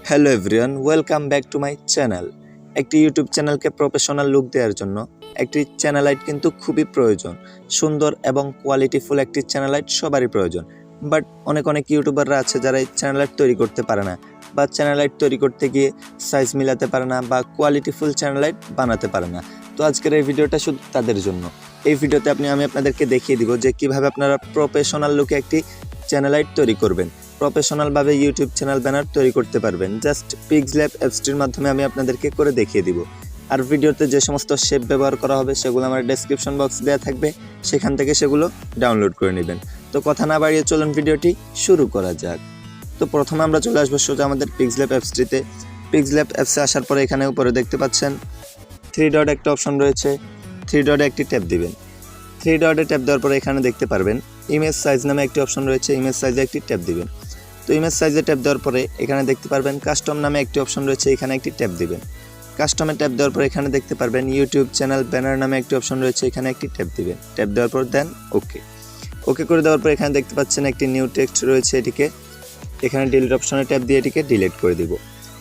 Hello everyone, welcome back to my channel. একটি YouTube চ্যানেলকে professional look দেওয়ার জন্য একটি চ্যানেল লাইট কিন্তু খুবই প্রয়োজন। সুন্দর এবং কোয়ালিটিফুল একটি চ্যানেল লাইট সবারই প্রয়োজন। বাট অনেক ইউটিউবাররা আছে যারা এই চ্যানেল লাইট তৈরি করতে পারে না, বা চ্যানেল লাইট তৈরি করতে গিয়ে সাইজ মিলাতে পারে না, বা কোয়ালিটিফুল চ্যানেল লাইট বানাতে পারে না। তো আজকের এই ভিডিওটা শুধু তাদের জন্য। এই ভিডিওতে আমি আপনাদেরকে দেখিয়ে দিব যে কীভাবে আপনারা প্রফেশনাল লুকে একটি চ্যানেল লাইট তৈরি করবেন, প্রফেশনালভাবে ইউটিউব চ্যানেল ব্যানার তৈরি করতে পারবেন। জাস্ট পিক্সল্যাব অ্যাপসটির মাধ্যমে আমি আপনাদেরকে করে দেখিয়ে দিব। আর ভিডিওতে যে সমস্ত শেপ ব্যবহার করা হবে সেগুলো আমার ডেসক্রিপশন বক্স দেওয়া থাকবে, সেখান থেকে সেগুলো ডাউনলোড করে নেবেন। তো কথা না বাড়িয়ে চলুন ভিডিওটি শুরু করা যাক। তো প্রথমে আমরা চলে আসবো সোজা আমাদের পিক্সল্যাব অ্যাপসটিতে। পিক্সল্যাব অ্যাপসে আসার পরে এখানে উপরে দেখতে পাচ্ছেন 3 ডট একটা অপশন রয়েছে। 3 ডটে একটি ট্যাপ দিবেন। 3 ডটে ট্যাপ দেওয়ার পরে এখানে দেখতে পারবেন ইমেজ সাইজ নামে একটি অপশন রয়েছে। ইমেজ সাইজে একটি ট্যাপ দিবেন। তো ইমেজ সাইজে ট্যাপ দেওয়ার পরে এখানে দেখতে পারবেন কাস্টম নামে একটি অপশন রয়েছে, এখানে একটি ট্যাপ দিবেন। কাস্টমে ট্যাপ দেওয়ার পরে এখানে দেখতে পারবেন ইউটিউব চ্যানেল ব্যানার নামে একটি অপশন রয়েছে, এখানে একটি ট্যাপ দিবেন। ট্যাপ দেওয়ার পর দেন ওকে করে দেওয়ার পর এখানে দেখতে পাচ্ছেন একটি নিউ টেক্সট রয়েছে, এটিকে এখানে ডিলিট অপশনে ট্যাপ দিয়ে এটিকে ডিলিট করে দিব।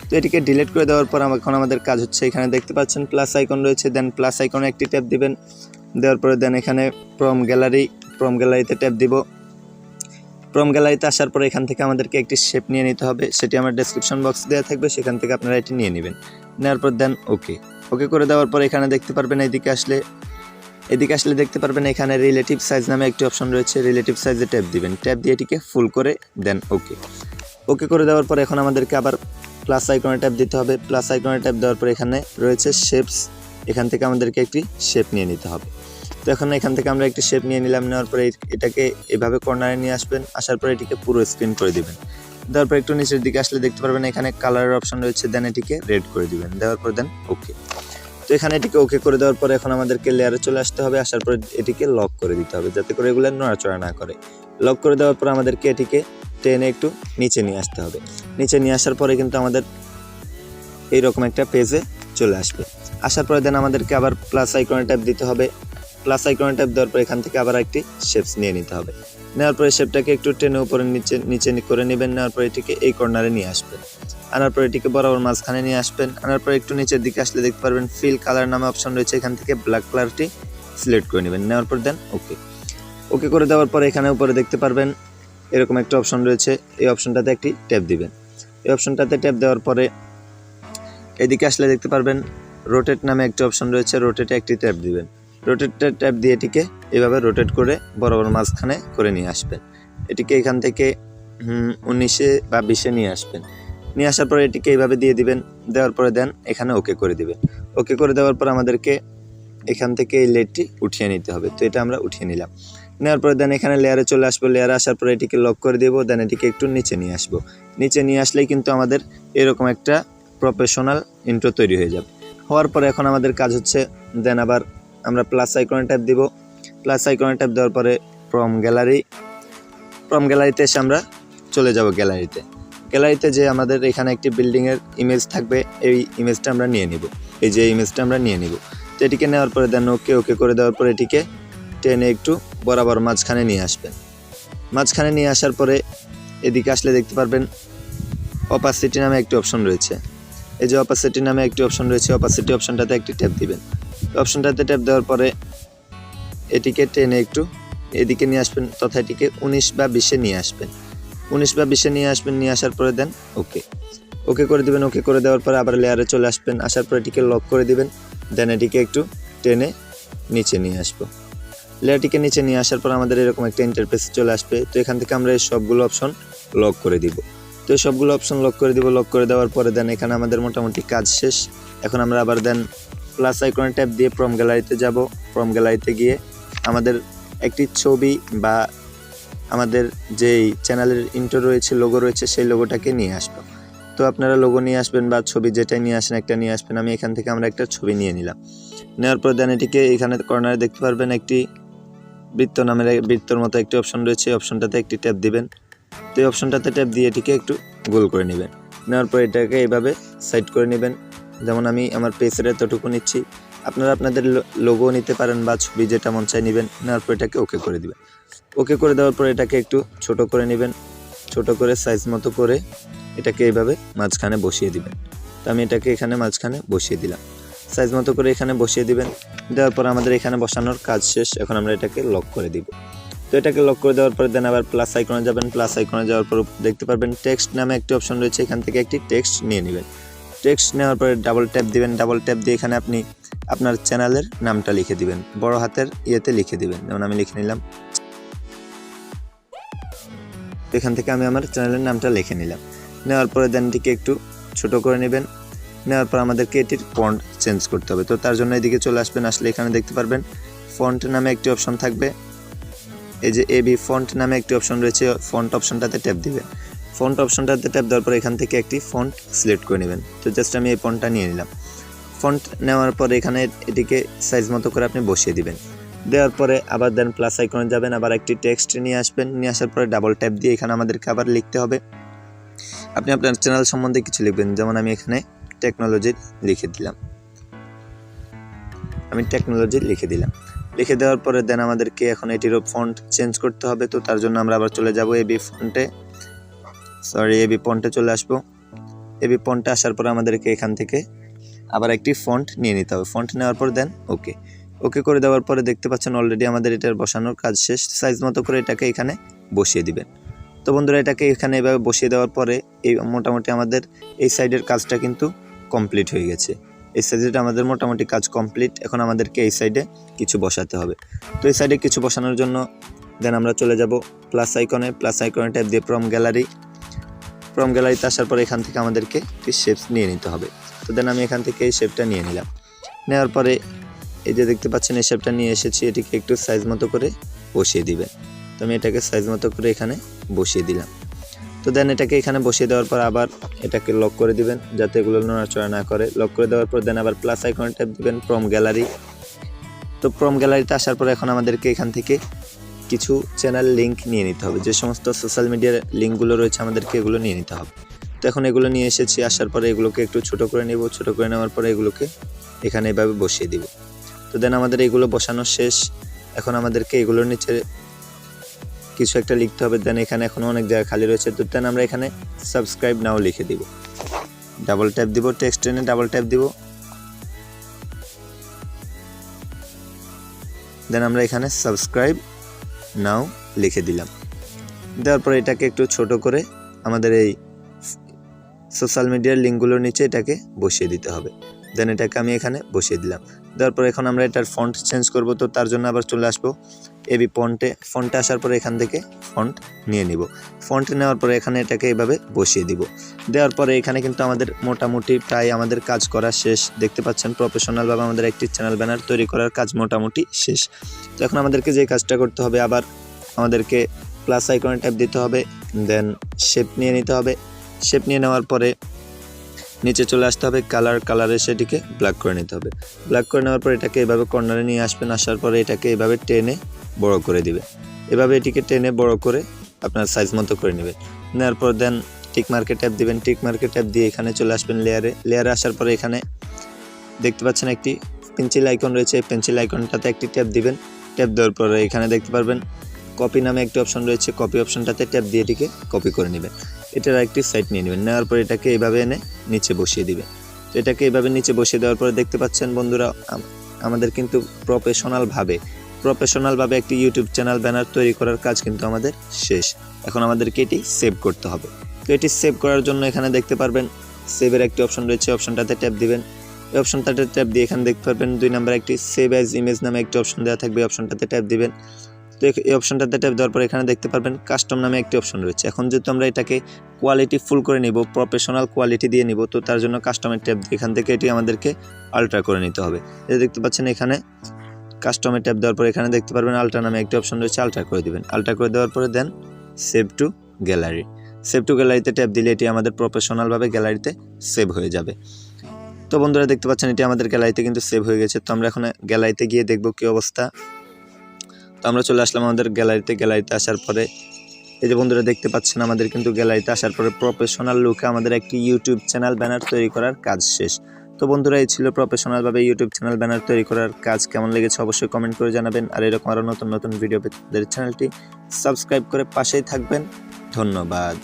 তো এটিকে ডিলিট করে দেওয়ার পর এখন আমাদের কাজ হচ্ছে, এখানে দেখতে পাচ্ছেন প্লাস আইকন রয়েছে, দেন প্লাস আইকনে একটি ট্যাপ দিবেন। দেওয়ার পরে দেন এখানে ফ্রম গ্যালারিতে ট্যাপ দিব। ফ্রম গ্যালারিতে আসার পরে এখান থেকে আমাদেরকে একটি শেপ নিয়ে নিতে হবে, সেটি আমার ডেসক্রিপশন বক্স দেওয়া থাকবে, সেখান থেকে আপনারা এটি নিয়ে নেবেন। নেওয়ার পর দেন ওকে করে দেওয়ার পর এখানে দেখতে পারবেন এদিকে আসলে দেখতে পারবেন এখানে রিলেটিভ সাইজ নামে একটি অপশন রয়েছে। রিলেটিভ সাইজে ট্যাপ দিবেন। ট্যাপ দিয়ে এটিকে ফুল করে দেন ওকে করে দেওয়ার পর এখন আমাদেরকে আবার প্লাস আইকনে ট্যাপ দিতে হবে। প্লাস আইকনে ট্যাপ দেওয়ার পর এখানে রয়েছে শেপস, এখান থেকে আমাদেরকে একটি শেপ নিয়ে নিতে হবে। তো এখন এখান থেকে আমরা একটি শেপ নিয়ে নিলাম। নেওয়ার পরে এটাকে এভাবে কর্নারে নিয়ে আসবেন, আসার পরে এটিকে পুরো স্ক্রিন করে দিবেন। দেওয়ার পর একটু নিচের দিকে আসলে দেখতে পারবেন এখানে কালারের অপশন রয়েছে, দেন এটিকে রেড করে দিবেন। দেওয়ার পর দেন তো এখানে এটিকে ওকে করে দেওয়ার পরে এখন আমাদেরকে লেয়ারে চলে আসতে হবে। আসার পরে এটিকে লক করে দিতে হবে, যাতে করে এগুলো নড়াচড়া না করে। লক করে দেওয়ার পর আমাদেরকে এটিকে টেনে একটু নিচে নিয়ে আসতে হবে। নিচে নিয়ে আসার পরে কিন্তু আমাদের এইরকম একটা পেজে চলে আসবে। আসার পরে দেন আমাদেরকে আবার প্লাস আইকনে ট্যাপ দিতে হবে। প্লাস আইকনে ট্যাপ দেওয়ার পর এখান থেকে আবার একটি শেপস নিয়ে নিতে হবে। নেওয়ার পরে শেপটাকে একটু টেনে উপরে নিচে করে নেবেন। নেওয়ার পরে এটিকে এই কর্নারে নিয়ে আসবেন। আনার পরে এটিকে বরাবর মাঝখানে নিয়ে আসবেন। আনার পরে একটু নিচের দিকে আসলে দেখতে পারবেন ফিল কালার নামে অপশন রয়েছে, এখান থেকে ব্ল্যাক কালারটি সিলেক্ট করে নেবেন। নেওয়ার পর দেন ওকে করে দেওয়ার পরে এখানে উপরে দেখতে পারবেন এরকম একটা অপশন রয়েছে, এই অপশনটাতে একটি ট্যাপ দিবেন। এই অপশনটাতে ট্যাপ দেওয়ার পরে এদিকে আসলে দেখতে পারবেন রোটেট নামে একটি অপশন রয়েছে, রোটেটে একটি ট্যাপ দিবেন। রোটেটে ট্যাপ দিয়ে এটিকে এভাবে রোটেট করে বরাবর মাঝখানে করে নিয়ে আসবেন। এটিকে এখান থেকে 19 বা 20 নিয়ে আসবেন। নিয়ে আসার পরে এটিকে এইভাবে দিয়ে দিবেন। দেওয়ার পরে দেন এখানে ওকে করে দিবেন। ওকে করে দেওয়ার পর আমাদেরকে এখান থেকে এই লেয়ারটি উঠিয়ে নিতে হবে। তো এটা আমরা উঠিয়ে নিলাম। নেওয়ার পরে দেন এখানে লেয়ারে চলে আসবো। লেয়ারে আসার পরে এটিকে লক করে দেবো। দেন এটিকে একটু নিচে নিয়ে আসবো। নিচে নিয়ে আসলেই কিন্তু আমাদের এরকম একটা প্রফেশনাল ইন্ট্রো তৈরি হয়ে যাবে। হওয়ার পরে এখন আমাদের কাজ হচ্ছে, দেন আবার আমরা প্লাস আইকনে ট্যাপ দিব। প্লাস আইকনে ট্যাপ দেওয়ার পরে ফ্রম গ্যালারিতে এসে আমরা চলে যাব গ্যালারিতে যে আমাদের এখানে একটি বিল্ডিংয়ের ইমেজ থাকবে, এই ইমেজটা আমরা নিয়ে নিব। এই যে ইমেজটা আমরা নিয়ে নিব। তো এটিকে নেওয়ার পরে দেন ওকে করে দেওয়ার পরে এটিকে টেনে একটু বরাবর মাঝখানে নিয়ে আসবেন। মাঝখানে নিয়ে আসার পরে এদিকে আসলে দেখতে পারবেন অপাসিটি নামে একটি অপশন রয়েছে। এই যে অপাসিটি নামে একটি অপশন রয়েছে, অপাসিটি অপশনটাতে একটি ট্যাপ দিবেন। অপশনটাতে ট্যাপ দেওয়ার পরে এটিকে টেনে একটু এদিকে নিয়ে আসবেন, তথা এটিকে 19 বা 20 নিয়ে আসবেন। 19 বা 20 নিয়ে আসবেন। নিয়ে আসার পরে দেন ওকে করে দিবেন। ওকে করে দেওয়ার পরে আবার লেয়ারে চলে আসবেন। আসার পরে এটিকে লক করে দিবেন। দেন এটিকে একটু টেনে নিচে নিয়ে আসবো। লেয়ারটিকে নিচে নিয়ে আসার পর আমাদের এরকম একটা ইন্টারফেস চলে আসবে। তো এখান থেকে আমরা এই সবগুলো অপশন লক করে দিব। তো এই সবগুলো অপশন লক করে দিব। লক করে দেওয়ার পরে দেন এখানে আমাদের মোটামুটি কাজ শেষ। এখন আমরা আবার দেন প্লাস আইকনে ট্যাপ দিয়ে ফ্রম গ্যালারিতে যাব। ফ্রম গ্যালারিতে গিয়ে আমাদের একটি ছবি বা আমাদের যেই চ্যানেলের ইন্ট্রো রয়েছে, লোগো রয়েছে, সেই লোগোটাকে নিয়ে আসবো। তো আপনারা লোগো নিয়ে আসবেন বা ছবি যেটাই নিয়ে আসেন একটা নিয়ে আসবেন। আমি এখান থেকে আমরা একটা ছবি নিয়ে নিলাম। নেওয়ার পর দেন এটিকে এখানে কর্নারে দেখতে পারবেন একটি বৃত্তর মতো একটি অপশন রয়েছে, অপশনটাতে একটি ট্যাপ দিবেন। তো এই অপশনটাতে ট্যাপ দিয়ে এটিকে একটু গোল করে নেবেন। নেওয়ার পর এটাকে এইভাবে সাইড করে নেবেন। যেমন আমি আমার পেজের এতটুকু নিচ্ছি, আপনারা আপনাদের লোগো নিতে পারেন বা ছবি যেটা মন চায় নেবেন। নেওয়ার পর এটাকে ওকে করে দিবেন। ওকে করে দেওয়ার পর এটাকে একটু ছোট করে নেবেন। ছোট করে সাইজ মতো করে এটাকে এইভাবে মাঝখানে বসিয়ে দিবেন। তো আমি এটাকে এখানে মাঝখানে বসিয়ে দিলাম, সাইজ মতো করে এখানে বসিয়ে দিবেন। দেওয়ার পর আমাদের এখানে বসানোর কাজ শেষ। এখন আমরা এটাকে লক করে দিব। তো এটাকে লক করে দেওয়ার পর দেন আবার প্লাস আইকনে যাবেন। প্লাস আইকনে যাওয়ার পর দেখতে পারবেন টেক্সট নামে একটি অপশন রয়েছে, এখান থেকে একটি টেক্সট নিয়ে নেবেন। টেক্সট নেওয়ার পরে ডাবল ট্যাপ দিবেন। ডাবল ট্যাপ দিয়ে এখানে আপনি আপনার চ্যানেলের নামটা লিখে দিবেন, বড় হাতের ইয়েতে লিখে দিবেন। যেমন আমি লিখে নিলাম, এখান থেকে আমি আমার চ্যানেলের নামটা লিখে নিলাম। নেওয়ার পরে দেন এটিকে একটু ছোট করে নেবেন। নেওয়ার পর আমাদেরকে এটির ফন্ট চেঞ্জ করতে হবে। তো তার জন্য এদিকে চলে আসবেন। আসলে এখানে দেখতে পারবেন ফন্ট নামে একটি অপশন থাকবে, এই যে এবি ফন্ট নামে একটি অপশন রয়েছে, ফন্ট অপশনটাতে ট্যাপ দিবেন। ফন্ট অপশনটাতে ট্যাপ দেওয়ার পর এখান থেকে একটি ফন্ট সিলেক্ট করে নেবেন। তো জাস্ট আমি এই ফন্টটা নিয়ে নিলাম। ফন্ট নেওয়ার পর এখানে এটিকে সাইজ মতো করে আপনি বসিয়ে দিবেন। দেওয়ার পরে আবার দেন প্লাস আইকনে যাবেন, আবার একটি টেক্সট নিয়ে আসবেন। নিয়ে আসার পরে ডাবল ট্যাপ দিয়ে এখানে আমাদেরকে আবার লিখতে হবে। আপনি আপনার চ্যানেল সম্বন্ধে কিছু লিখবেন, যেমন আমি এখানে টেকনোলজি লিখে দিলাম। আমি টেকনোলজি লিখে দিলাম। লিখে দেওয়ার পরে দেন আমাদেরকে এখন এটিরও ফন্ট চেঞ্জ করতে হবে। তো তার জন্য আমরা আবার চলে যাব এবি ফন্টে চলে আসবো। এবি ফন্টে আসার পর আমাদেরকে এখান থেকে আবার একটি ফন্ট নিয়ে নিতে হবে। ফন্ট নেওয়ার পর দেন ওকে করে দেওয়ার পরে দেখতে পাচ্ছেন অলরেডি আমাদের এটার বসানোর কাজ শেষ। সাইজ মতো করে এটাকে এখানে বসিয়ে দিবেন। তো বন্ধুরা এটাকে এখানে এভাবে বসিয়ে দেওয়ার পরে এই মোটামুটি আমাদের এই সাইডের কাজটা কিন্তু কমপ্লিট হয়ে গেছে। এই সাইডে আমাদের মোটামুটি কাজ কমপ্লিট। এখন আমাদেরকে এই সাইডে কিছু বসাতে হবে। তো এই সাইডে কিছু বসানোর জন্য দেন আমরা চলে যাব প্লাস আইকনে ট্যাপ দিয়ে ফ্রম গ্যালারিতে আসার পরে এখান থেকে আমাদেরকে একটি শেপস নিয়ে নিতে হবে। তো দেন আমি এখান থেকে এই শেপটা নিয়ে নিলাম। নেওয়ার পরে এই যে দেখতে পাচ্ছেন এই শেপটা নিয়ে এসেছি, এটিকে একটু সাইজ মতো করে বসিয়ে দিবেন। তো আমি এটাকে সাইজ মতো করে এখানে বসিয়ে দিলাম। তো দেন এটাকে এখানে বসিয়ে দেওয়ার পর আবার এটাকে লক করে দিবেন, যাতে এগুলো নড়াচড়া না করে। লক করে দেওয়ার পর দেন আবার প্লাস আইকনে ট্যাপ দিবেন ফ্রম গ্যালারি। তো ফ্রম গ্যালারিতে আসার পর এখন আমাদেরকে এখান থেকে কিছু চ্যানেল লিঙ্ক নিয়ে নিতে হবে। যে সমস্ত সোশ্যাল মিডিয়ার লিঙ্কগুলো রয়েছে আমাদেরকে এগুলো নিয়ে নিতে হবে। তো এখন এগুলো নিয়ে এসেছি। আসার পরে এগুলোকে একটু ছোট করে নেব। ছোট করে নেওয়ার পরে এগুলোকে এখানে এভাবে বসিয়ে দিব। তো দেন আমাদের এগুলো বসানো শেষ। এখন আমাদেরকে এগুলোর নিচে কিছু একটা লিখতে হবে। দেন এখানে এখন অনেক জায়গা খালি রয়েছে। তো দেন আমরা এখানে সাবস্ক্রাইব নাও লিখে দিব। ডাবল ট্যাপ দিব, টেক্সট এনে ডাবল ট্যাপ দিব। দেন আমরা এখানে সাবস্ক্রাইব নাও লিখে দিলাম। দেওয়ার পরে এটাকে একটু ছোট করে আমাদের এই সোশ্যাল মিডিয়ার লিঙ্কগুলোর নিচে এটাকে বসিয়ে দিতে হবে। দেন এটাকে আমি এখানে বসিয়ে দিলাম। দেওয়ার পর এখন আমরা এটার ফন্ট চেঞ্জ করব। তো তার জন্য আবার চলে আসবো এবি ফন্টে আসার পরে এখান থেকে ফন্ট নিয়ে নিব। ফন্ট নেওয়ার পরে এখানে এটাকে এভাবে বসিয়ে দিব। দেওয়ার পরে এখানে কিন্তু আমাদের মোটামুটি প্রায় আমাদের কাজ করা শেষ। দেখতে পাচ্ছেন প্রফেশনালভাবে আমাদের একটি চ্যানেল ব্যানার তৈরি করার কাজ মোটামুটি শেষ। তো এখন আমাদেরকে যে কাজটা করতে হবে, আবার আমাদেরকে প্লাস আইকনে ট্যাপ দিতে হবে। দেন শেপ নিয়ে নিতে হবে। শেপ নিয়ে নেওয়ার পরে নিচে চলে আসতে হবে, কালারে সেটিকে ব্ল্যাক করে নিতে হবে। ব্ল্যাক করে নেওয়ার পর এটাকে এভাবে কর্নারে নিয়ে আসবেন। আসার পরে এটাকে এভাবে টেনে বড় করে দিবেন। এভাবে এটিকে টেনে বড় করে আপনার সাইজ মতো করে নেবেন। নেওয়ার পর দেন টিক মার্কে ট্যাপ দিবেন। টিক মার্কে ট্যাপ দিয়ে এখানে চলে আসবেন লেয়ারে আসার পরে এখানে দেখতে পাচ্ছেন একটি পেন্সিল আইকন রয়েছে। এই পেন্সিল আইকনটাতে একটি ট্যাপ দিবেন। ট্যাপ দেওয়ার পরে এখানে দেখতে পারবেন কপি নামে একটি অপশন রয়েছে। কপি অপশনটাতে ট্যাপ দিয়ে এটিকে কপি করে নেবেন। এটার একটি সাইড নিয়ে নেবেন। নেওয়ার পর এটাকে এইভাবে এনে নিচে বসিয়ে দিবেন। তো এটাকে এইভাবে নিচে বসিয়ে দেওয়ার পরে দেখতে পাচ্ছেন বন্ধুরা আমাদের কিন্তু প্রফেশনালভাবে একটি ইউটিউব চ্যানেল ব্যানার তৈরি করার কাজ কিন্তু আমাদের শেষ। এখন আমাদেরকে এটি সেভ করতে হবে। তো এটি সেভ করার জন্য এখানে দেখতে পারবেন সেভের একটি অপশন রয়েছে। অপশনটাতে ট্যাপ দিবেন। এই অপশনটাতে ট্যাপ দিয়ে এখানে দেখতে পারবেন 2 নম্বর একটি সেভ অ্যাজ ইমেজ নামে একটি অপশন দেওয়া থাকবে। অপশনটাতে ট্যাপ দিবেন। তো এই অপশনটাতে ট্যাপ দেওয়ার পর এখানে দেখতে পারবেন কাস্টম নামে একটি অপশন রয়েছে। এখন যেহেতু আমরা এটাকে কোয়ালিটি ফুল করে নিব, প্রফেশনাল কোয়ালিটি দিয়ে নিব, তো তার জন্য কাস্টমের ট্যাপ দিয়ে এখান থেকে এটি আমাদেরকে আল্ট্রা করে নিতে হবে। এই দেখতে পাচ্ছেন এখানে কাস্টমে ট্যাপ দেওয়ার পর এখানে দেখতে পারবেন আল্ট্রা নামে একটি অপশন রয়েছে। আল্ট্রা করে দিবেন। আল্ট্রা করে দেওয়ার পরে দেন সেভ টু গ্যালারিতে ট্যাপ দিলে এটি আমাদের প্রফেশনালভাবে গ্যালারিতে সেভ হয়ে যাবে। তো বন্ধুরা দেখতে পাচ্ছেন এটি আমাদের গ্যালারিতে কিন্তু সেভ হয়ে গেছে। তো আমরা এখন গ্যালারিতে গিয়ে দেখব কী অবস্থা। তো আমরা চলে আসলাম আমাদের গ্যালারিতে আসার পরে এই যে বন্ধুরা দেখতে পাচ্ছেন আমাদের কিন্তু গ্যালারিতে আসার পরে প্রফেশনাল লুকে আমাদের একটি ইউটিউব চ্যানেল ব্যানার তৈরি করার কাজ শেষ। তো বন্ধুরা এই ছিল প্রফেশনালভাবে ইউটিউব চ্যানেল ব্যানার তৈরি করার কাজ। কেমন লেগেছে অবশ্যই কমেন্ট করে জানাবেন। আর এরকম আরও নতুন ভিডিও পেতে চ্যানেলটি সাবস্ক্রাইব করে পাশেই থাকবেন। ধন্যবাদ।